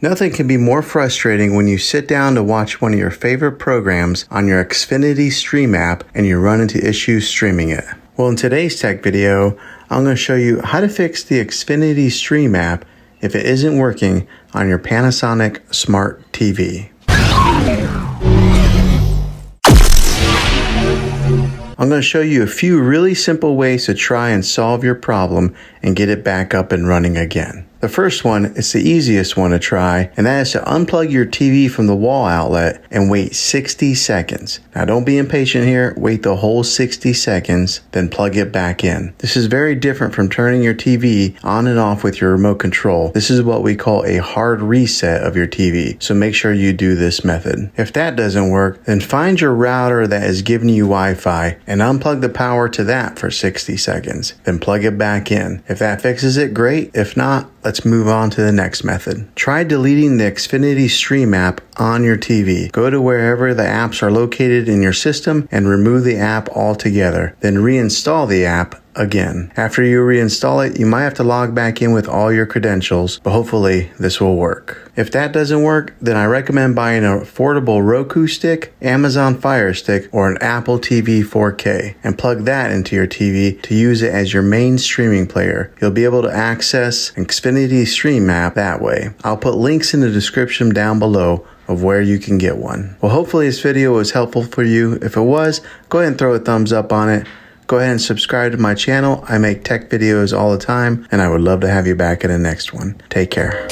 Nothing can be more frustrating when you sit down to watch one of your favorite programs on your Xfinity Stream App and you run into issues streaming it. Well, in today's tech video, I'm going to show you how to fix the Xfinity Stream App if it isn't working on your PANASONIC Smart TV. I'm going to show you a few really simple ways to try and solve your problem and get it back up and running again. The first one is the easiest one to try, and that is to unplug your TV from the wall outlet and wait 60 seconds. Now don't be impatient here, wait the whole 60 seconds, then plug it back in. This is very different from turning your TV on and off with your remote control. This is what we call a hard reset of your TV, so make sure you do this method. If that doesn't work, then find your router that is giving you Wi-Fi and unplug the power to that for 60 seconds, then plug it back in. If that fixes it, great. If not, let's move on to the next method. Try deleting the Xfinity Stream app on your TV. Go to wherever the apps are located in your system and remove the app altogether. Then reinstall the app again. After you reinstall it, you might have to log back in with all your credentials, but hopefully this will work. If that doesn't work, then I recommend buying an affordable Roku stick, Amazon Fire Stick, or an Apple TV 4K and plug that into your TV to use it as your main streaming player. You'll be able to access Xfinity Stream app that way. I'll put links in the description down below of where you can get one. Well, hopefully this video was helpful for you. If it was, go ahead and throw a thumbs up on it. Go ahead and subscribe to my channel. I make tech videos all the time, and I would love to have you back in the next one. Take care.